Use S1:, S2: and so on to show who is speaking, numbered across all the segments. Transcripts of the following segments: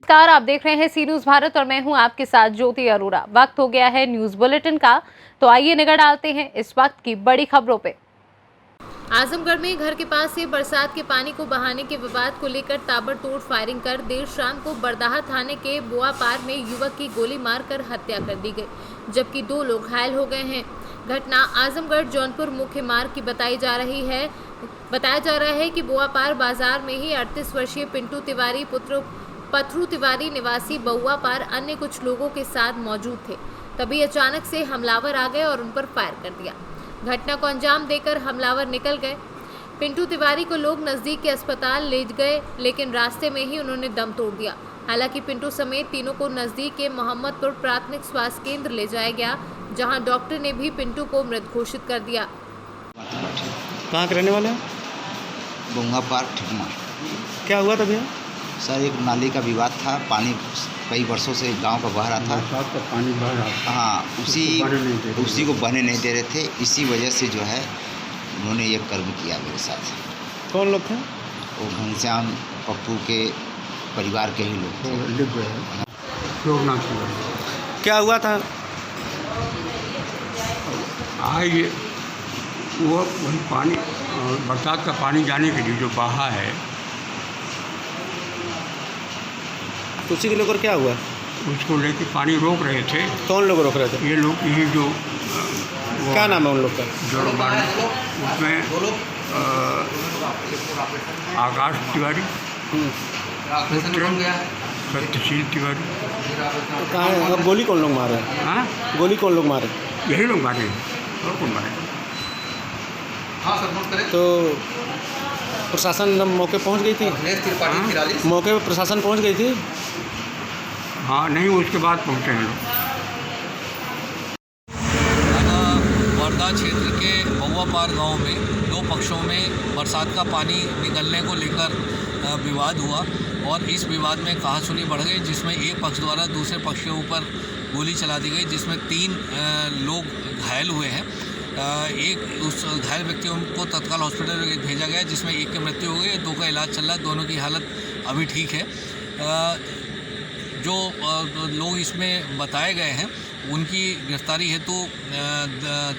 S1: नमस्कार, आप देख रहे हैं सी न्यूज भारत और मैं हूं आपके साथ ज्योति अरोड़ा। वक्त हो गया है न्यूज बुलेटिन का, तो आइए नजर डालते हैं इस वक्त की बड़ी खबरों पे। आजमगढ़ में घर के पास से बरसात के पानी को बहाने के विवाद को लेकर ताबड़तोड़ फायरिंग कर देर शाम को बरदाहा थाने के बोआपार में युवक की गोली मारकर हत्या कर दी गई, जबकि 2 लोग घायल हो गए हैं। घटना आजमगढ़ जौनपुर मुख्य मार्ग की बताया जा रहा है कि बोआपार बाजार में ही 38 वर्षीय पिंटू तिवारी पुत्र पथरू तिवारी निवासी बहुआ पार अन्य कुछ लोगों के साथ मौजूद थे। तभी अचानक से हमलावर आ गए और उन पर फायर कर दिया। घटना को अंजाम देकर हमलावर निकल गए। पिंटू तिवारी को लोग नजदीक के अस्पताल ले गए, लेकिन रास्ते में ही उन्होंने दम तोड़ दिया। हालांकि पिंटू समेत तीनों को नजदीक के मोहम्मदपुर प्राथमिक स्वास्थ्य केंद्र ले जाया गया, जहां डॉक्टर ने भी पिंटू को मृत घोषित कर दिया।
S2: कहाँ के रहने वाले हैं?
S3: बहुआ पार ठिकमा।
S2: क्या हुआ था भैया?
S3: सर, एक नाली का विवाद था। पानी कई वर्षों से गांव का बह रहा था।
S4: बरसात का पानी बह रहा था।
S3: हाँ, उसी को बहने नहीं दे रहे थे। इसी वजह से जो है उन्होंने ये कर्म किया मेरे साथ।
S2: कौन लोग थे?
S3: वो घनश्याम पप्पू के परिवार के ही लोग थे।
S2: क्या हुआ था?
S4: ये वो वही पानी बरसात का पानी जाने के लिए जो बहा है,
S2: तो उसी को लेकर क्या हुआ?
S4: उसको लेके पानी रोक रहे थे।
S2: कौन लोग रोक रहे थे?
S4: ये लोग, ये जो
S2: क्या नाम है उन लोग का?
S4: जो उसमें आकाश तिवारी, सत्यशील तिवारी।
S2: तो कहाँ है? और गोली कौन लोग मारे?
S4: हाँ,
S2: गोली कौन लोग मारे?
S4: यही लोग मारे और कौन मारे?
S2: तो प्रशासन मौके पहुंच गई थी? मौके पर प्रशासन पहुंच गई थी?
S4: हाँ, नहीं, उसके बाद पहुँचे हैं लोग।
S5: वर्धा क्षेत्र के बहुआपार गांव में 2 पक्षों में बरसात का पानी निकलने को लेकर विवाद हुआ और इस विवाद में कहासुनी बढ़ गई, जिसमें एक पक्ष द्वारा दूसरे पक्ष के ऊपर गोली चला दी गई, जिसमें 3 लोग घायल हुए हैं। एक उस घायल व्यक्तियों को तत्काल हॉस्पिटल भेजा गया, जिसमें एक की मृत्यु हो गई, 2 का इलाज चल रहा है। दोनों की हालत अभी ठीक है। जो लोग इसमें बताए गए हैं उनकी गिरफ्तारी हेतु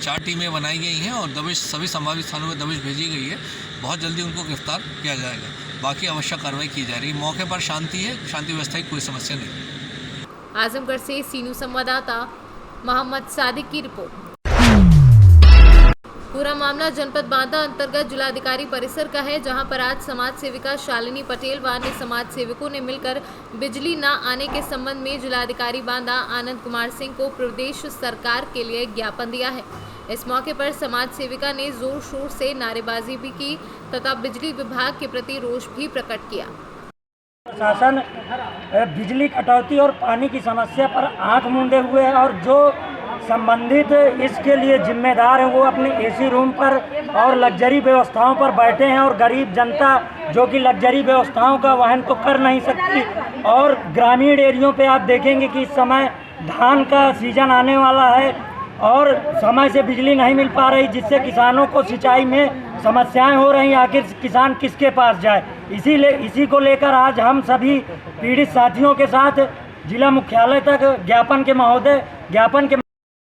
S5: 4 टीमें बनाई गई हैं और दबिश सभी संभावित स्थानों में दबिश भेजी गई है। बहुत जल्दी उनको गिरफ्तार किया जाएगा। बाकी आवश्यक कार्रवाई की जा रही है। मौके पर शांति है, शांति व्यवस्था की कोई समस्या नहीं।
S1: आजमगढ़ से सी न्यूज संवाददाता मोहम्मद सादिक की रिपोर्ट। पूरा मामला जनपद बांदा अंतर्गत जिलाधिकारी परिसर का है, जहां पर आज समाज सेविका शालिनी पटेल व अन्य समाज सेवकों ने मिलकर बिजली न आने के संबंध में जिलाधिकारी बांदा आनंद कुमार सिंह को प्रदेश सरकार के लिए ज्ञापन दिया है। इस मौके पर समाज सेविका ने जोर शोर से नारेबाजी भी की तथा बिजली विभाग के प्रति रोष भी प्रकट किया।
S6: प्रशासन बिजली कटौती और पानी की समस्या पर आंख मूंदे हुए है और जो संबंधित इसके लिए जिम्मेदार हैं वो अपने एसी रूम पर और लग्जरी व्यवस्थाओं पर बैठे हैं और गरीब जनता जो कि लग्जरी व्यवस्थाओं का वहन तो कर नहीं सकती। और ग्रामीण एरियो पे आप देखेंगे कि इस समय धान का सीजन आने वाला है और समय से बिजली नहीं मिल पा रही, जिससे किसानों को सिंचाई में समस्याएं हो रही। आखिर किसान किसके पास जाए? इसी को लेकर आज हम सभी पीड़ित साथियों के साथ जिला मुख्यालय तक ज्ञापन के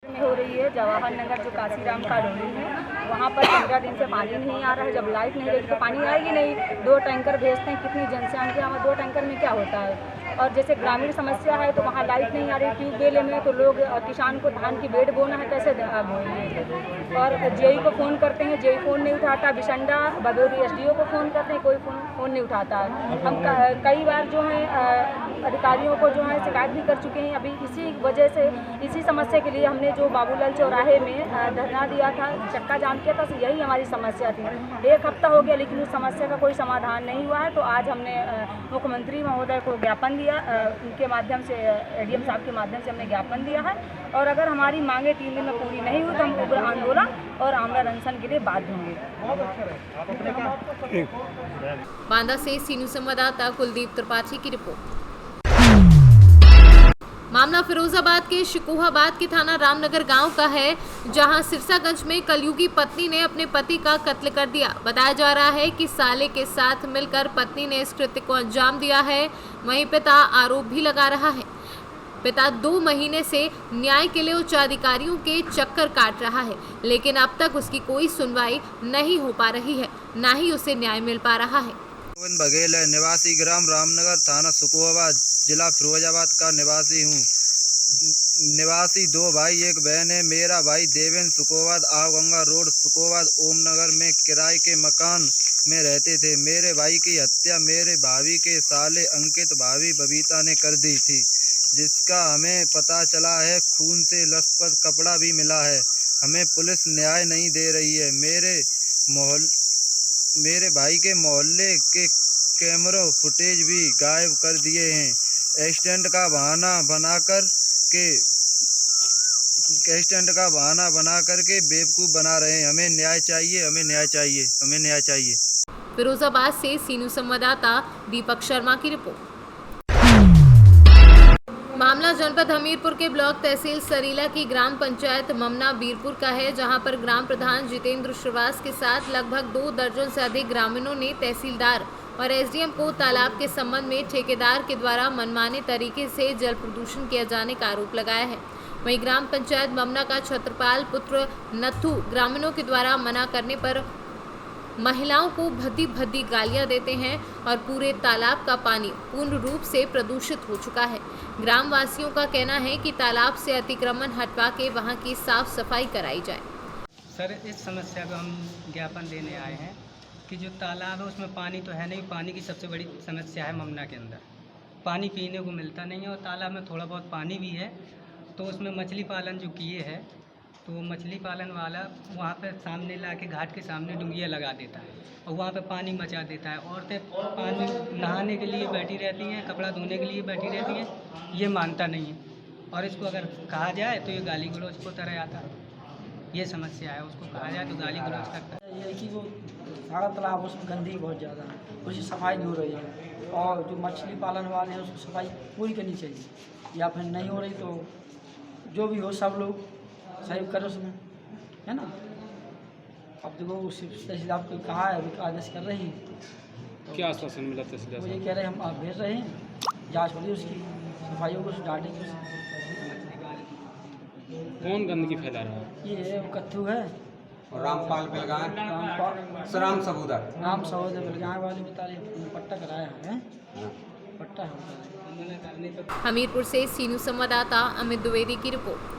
S7: हो रही है। जवाहर नगर जो काशीराम कॉलोनी है, वहाँ पर 15 दिन से पानी नहीं आ रहा है। जब लाइट नहीं रहेगी तो पानी आएगी नहीं। 2 टैंकर भेजते हैं, कितनी जनसंख्या में 2 टैंकर में क्या होता है? और जैसे ग्रामीण समस्या है तो वहाँ लाइट नहीं आ रही ट्यूबवेल में, तो लोग किसान को धान की बेड बोना है, कैसे बोएंगे? और जेई को फ़ोन करते हैं, जेई फ़ोन नहीं उठाता। बिशंडा बदौरी एसडीओ को फ़ोन करते हैं, कोई फ़ोन नहीं उठाता है। हम कई बार जो है अधिकारियों को जो है शिकायत भी कर चुके हैं। अभी इसी वजह से, इसी समस्या के लिए हमने जो बाबूलाल चौराहे में धरना दिया था, चक्का जाम किया था, तो यही हमारी समस्या थी। 1 हफ्ता हो गया लेकिन उस समस्या का कोई समाधान नहीं हुआ है। तो आज हमने मुख्यमंत्री महोदय को ज्ञापन दिया, उनके माध्यम से, एडीएम साहब के माध्यम से हमने ज्ञापन दिया है। और अगर हमारी मांगे 3 दिन में पूरी नहीं हुई तो हम उग्र आंदोलन और आमरण अनशन के लिए बाध्य होंगे। बांदा से सी न्यूज संवाददाता कुलदीप त्रिपाठी की रिपोर्ट।
S1: मामला फिरोजाबाद के शिकोहाबाद के थाना रामनगर गांव का है, जहां सिरसागंज में कलयुगी पत्नी ने अपने पति का कत्ल कर दिया। बताया जा रहा है कि साले के साथ मिलकर पत्नी ने इस कृत्य को अंजाम दिया है। वहीं पिता आरोप भी लगा रहा है। पिता 2 महीने से न्याय के लिए उच्च अधिकारियों के चक्कर काट रहा है, लेकिन अब तक उसकी कोई सुनवाई नहीं हो पा रही है, न ही उसे न्याय मिल पा रहा है।
S8: गोविंद बघेल है, निवासी ग्राम रामनगर, थाना सुकोहाबाद, जिला फिरोजाबाद का निवासी हूँ। निवासी 2 भाई 1 बहन है। मेरा भाई देवेंद्र सुकोहाबाद आवगंगा रोड सुकोहाबाद ओमनगर में किराए के मकान में रहते थे। मेरे भाई की हत्या मेरे भाभी के साले अंकित भाभी बबीता ने कर दी थी, जिसका हमें पता चला है। खून से लथपथ कपड़ा भी मिला है। हमें पुलिस न्याय नहीं दे रही है। मेरे भाई के मोहल्ले के कैमरों फुटेज भी गायब कर दिए हैं। एक्सीडेंट का बहाना बनाकर के बेवकूफ़ बना रहे हैं। हमें न्याय चाहिए, हमें न्याय चाहिए, हमें न्याय चाहिए।
S1: फिरोजाबाद से सीनू संवाददाता दीपक शर्मा की रिपोर्ट। मामला जनपद हमीरपुर के ब्लॉक तहसील सरीला की ग्राम पंचायत ममना बीरपुर का है, जहां पर ग्राम प्रधान जितेंद्र श्रीवास के साथ लगभग 2 दर्जन से अधिक ग्रामीणों ने तहसीलदार और एसडीएम को तालाब के संबंध में ठेकेदार के द्वारा मनमाने तरीके से जल प्रदूषण किया जाने का आरोप लगाया है। वहीं ग्राम पंचायत ममना का छत्रपाल पुत्र नथु ग्रामीणों के द्वारा मना करने पर महिलाओं को भद्दी भद्दी गालियां देते हैं और पूरे तालाब का पानी पूर्ण रूप से प्रदूषित हो चुका है। ग्राम वासियों का कहना है कि तालाब से अतिक्रमण हटवा के वहां की साफ सफाई कराई जाए।
S9: सर, इस समस्या का हम ज्ञापन देने आए हैं कि जो तालाब है उसमें पानी तो है नहीं। पानी की सबसे बड़ी समस्या है ममना के अंदर, पानी पीने को मिलता नहीं है। और तालाब में थोड़ा बहुत पानी भी है, तो उसमें मछली पालन जो किए है, तो मछली पालन वाला वहाँ पर सामने ला के घाट के सामने डुंगिया लगा देता है और वहाँ पे पानी मचा देता है। औरतें पानी नहाने के लिए बैठी रहती हैं, कपड़ा धोने के लिए बैठी रहती हैं, ये मानता नहीं है। और इसको अगर कहा जाए तो ये गाली गलौज को तरह आता है। ये समस्या है, उसको कहा जाए तो गाली गलौज करता है।
S10: ये कि वो सारा तालाब उसमें गंदगी बहुत ज़्यादा है, उसकी सफाई नहीं हो रही है। और जो मछली पालन वाले हैं उसकी सफाई पूरी करनी चाहिए, या फिर नहीं हो रही तो जो भी हो सब लोग सहयोग करो उसमें, है ना। अब देखो तहसीलदार को कहा है, अभी आदेश कर रही है। तो
S2: क्या आश्वासन मिला तहसीलदार?
S10: वो ये कह रहे हैं हम आप भेज रहे हैं, जाँच हो रही है उसकी, सफाइयों को डांटेंगे।
S2: कौन गंदगी फैला रहा है?
S10: ये है कत्थू है,
S11: रामपाल बेलगांव, राम सहोदर
S10: बेलगांव वाले बता रहे पट्टा कराया है, पट्टा है।
S1: हमीरपुर से सीनू संवाददाता अमित द्विवेदी की रिपोर्ट।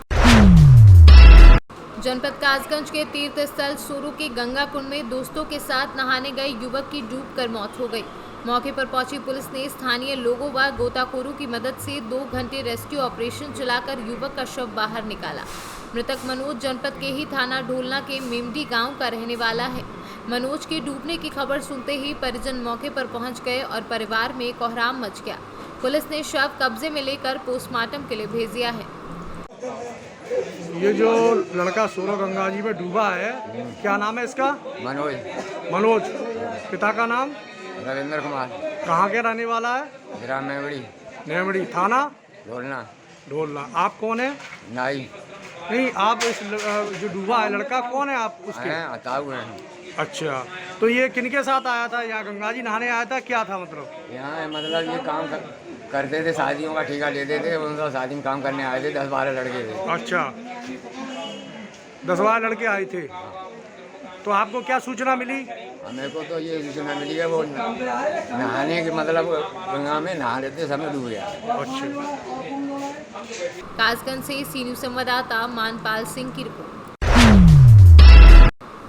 S1: जनपद कासगंज के तीर्थ स्थल सूरू के गंगा कुंड में दोस्तों के साथ नहाने गए युवक की डूबकर मौत हो गई। मौके पर पहुंची पुलिस ने स्थानीय लोगों व गोताखोरों की मदद से 2 घंटे रेस्क्यू ऑपरेशन चलाकर युवक का शव बाहर निकाला। मृतक मनोज जनपद के ही थाना ढोलना के मेमडी गांव का रहने वाला है। मनोज के डूबने की खबर सुनते ही परिजन मौके पर पहुंच गए और परिवार में कोहराम मच गया। पुलिस ने शव कब्जे में लेकर पोस्टमार्टम के लिए भेज दिया है।
S12: ये जो लड़का सूरो गंगा जी में डूबा है, क्या नाम है इसका? मनोज। पिता का नाम?
S11: रविंद्र कुमार।
S12: कहाँ के रहने वाला है?
S11: ग्राम
S12: नेमड़ी, थाना
S11: ढोलना।
S12: आप कौन है?
S11: नाई।
S12: नहीं, आप इस जो डूबा है लड़का कौन है आप उसके?
S11: ताऊ हैं।
S12: अच्छा, तो ये किनके साथ आया था? यहाँ गंगा जी नहाने आया था, क्या था मतलब?
S11: यहाँ मतलब ये काम करते थे, शादियों का ठेका लेते थे, उनका शादी में काम करने आए थे। 10-12 लड़के थे।
S12: अच्छा, 10-12 लड़के आए थे। तो आपको क्या सूचना मिली?
S11: हमें को तो ये सूचना मिली है वो नहाने के मतलब गंगा में नहा लेते समय डूब गया।
S12: अच्छा।
S1: कासगंज से सीनू संवाददाता मानपाल सिंह की रिपोर्ट।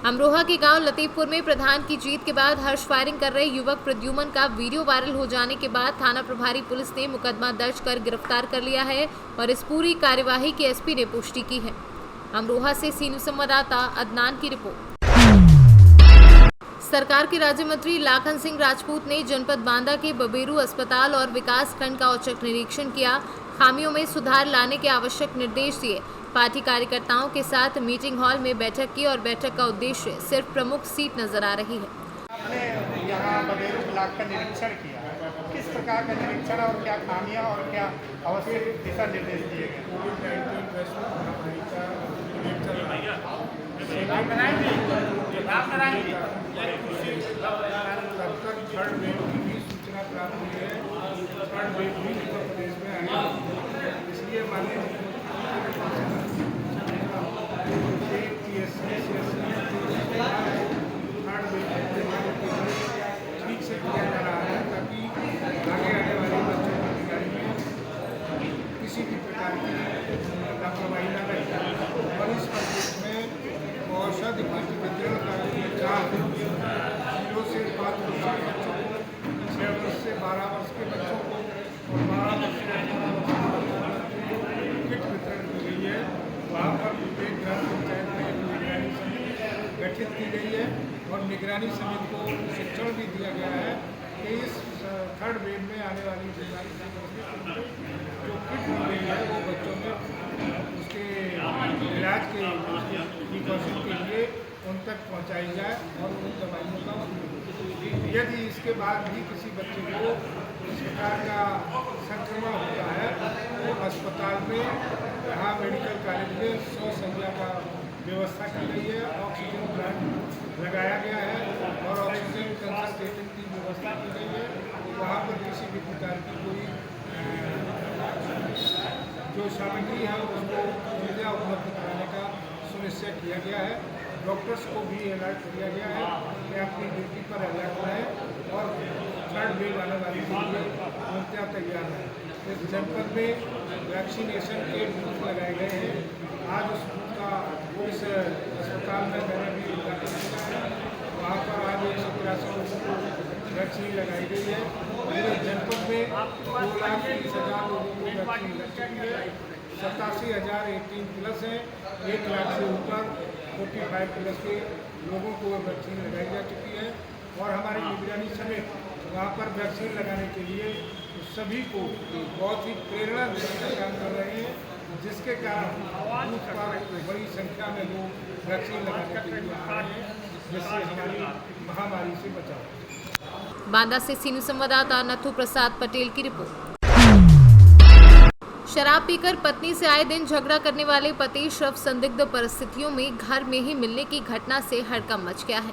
S1: अमरोहा के गांव लतीफपुर में प्रधान की जीत के बाद हर्ष फायरिंग कर रहे युवक प्रद्युमन का वीडियो वायरल हो जाने के बाद थाना प्रभारी पुलिस ने मुकदमा दर्ज कर गिरफ्तार कर लिया है और इस पूरी कार्यवाही की एसपी ने पुष्टि की है। अमरोहा से सीनू संवाददाता अदनान की रिपोर्ट। सरकार के राज्य मंत्री लाखन सिंह राजपूत ने जनपद बांदा के बबेरू अस्पताल और विकास खंड का औचक निरीक्षण किया। खामियों में सुधार लाने के आवश्यक निर्देश दिए। पार्टी कार्यकर्ताओं के साथ मीटिंग हॉल में बैठक की और बैठक का उद्देश्य सिर्फ प्रमुख सीट नजर आ रही है।
S13: जाकर निरीक्षण किया। किस प्रकार का निरीक्षण और क्या खामियां और क्या आवश्यक दिशा निर्देश दिए गए?
S14: थर्ड वेव की भी सूचना प्राप्त हुई है। थर्ड वेव भी उत्तर प्रदेश में आई है, इसलिए माननीय थर्ड वेव ठीक से किया जा रहा है ताकि आगे आने वाले बच्चों की तैयारी में किसी भी प्रकार की लापरवाही न रहे और इस प्रदेश में औषधि की वितरण का चाह 0 से 5 वर्ष के बच्चों को, 6 वर्ष से 12 वर्ष के बच्चों को और 12 वर्ष से 18 वर्ष के बच्चों को किट वितरण की गई है। वहाँ पर प्रत्येक ग्राम पंचायत में निगरानी समिति गठित की गई है और निगरानी समिति को शिक्षण भी दिया गया है कि इस थर्ड वेव में आने वाली बीमारी से जो किट दी गई है वो बच्चों में उसके इलाज के प्रिकॉशन के लिए उन तक पहुंचाई जाए और उन दवाइयों का यदि इसके बाद भी किसी बच्चे को इस प्रकार का संक्रमण होता है तो अस्पताल में यहाँ मेडिकल कॉलेज में 100 संख्या का व्यवस्था की गई है, ऑक्सीजन प्लांट लगाया गया है और ऑक्सीजन कंसंट्रेटर की व्यवस्था की गई है। वहाँ पर किसी भी प्रकार की कोई जो सामग्री है उसको सुविधा उपलब्ध कराने का सुनिश्चित किया गया है। डॉक्टर्स को भी अलर्ट किया गया है कि अपनी ड्यूटी पर अलर्ट रहें और थर्ड वेव आने वाली के लिए पूर्णतः तैयार है। इस जनपद में वैक्सीनेशन के बूथ लगाए गए हैं। आज उस बूथ का इस अस्पताल में मैंने भी उद्घाटन किया है। वहाँ पर आज 183 लोगों को वैक्सीन लगाई गई है। पूरे जनपद में 2,30,000 लोगों को वैक्सीन लग चुकी है। 87,000 18+ हैं, 1 लाख से ऊपर 45+ के लोगों को वैक्सीन लगाई जा चुकी है और हमारी निगरानी समेत वहाँ पर वैक्सीन लगाने के लिए सभी को बहुत ही प्रेरणा देने का काम कर रहे हैं, जिसके कारण बूथ पर बड़ी संख्या में लोग वैक्सीन लगाने के लिए आ रहे हैं, जिससे हमारी महामारी से बचाव।
S1: बांदा से सीनू संवाददाता नथु प्रसाद पटेल की रिपोर्ट। शराब पीकर पत्नी से आए दिन झगड़ा करने वाले पति शव संदिग्ध परिस्थितियों में घर में ही मिलने की घटना से हड़कंप मच गया है।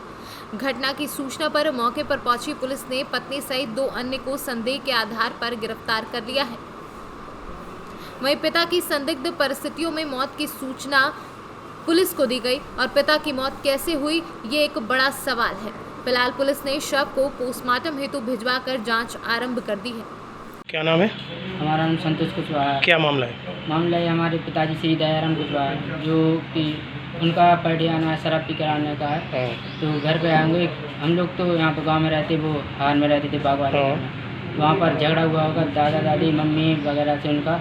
S1: घटना की सूचना पर मौके पर पहुंची पुलिस ने पत्नी सहित 2 अन्य को संदेह के आधार पर गिरफ्तार कर लिया है। वहीं पिता की संदिग्ध परिस्थितियों में मौत की सूचना पुलिस को दी गई और पिता की मौत कैसे हुई ये एक बड़ा सवाल है। फिलहाल पुलिस ने शव को पोस्टमार्टम हेतु भिजवाकर जांच आरंभ कर दी है।
S2: क्या नाम है?
S10: हमारा नाम संतोष कुशवाहा है।
S2: क्या मामला है?
S10: मामला है हमारे पिताजी श्री दयाराम कुशवाहा है, जो कि उनका पर डे आना शराब पी कर आने का है। तो घर पे आएंगे, हम लोग तो यहाँ पर गांव में रहते, वो हार में रहते थे बागवान में। वहाँ पर झगड़ा हुआ होगा दादा दादी मम्मी वगैरह से उनका।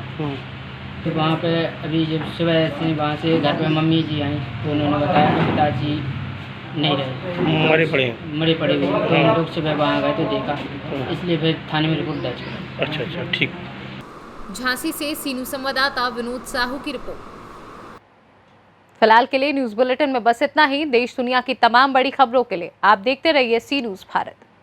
S10: तो वहाँ पे अभी जब सुबह से वहाँ से घर पे मम्मी जी आई तो उन्होंने बताया कि पिताजी नहीं रहे, मरे पड़े हुए। तो हम लोग सुबह वहाँ गए तो देखा, इसलिए फिर थाने में रिपोर्ट दर्ज किया।
S2: अच्छा ठीक।
S1: झांसी से सीनू संवाददाता विनोद साहू की रिपोर्ट। फिलहाल के लिए न्यूज बुलेटिन में बस इतना ही। देश दुनिया की तमाम बड़ी खबरों के लिए आप देखते रहिए सी न्यूज़ भारत।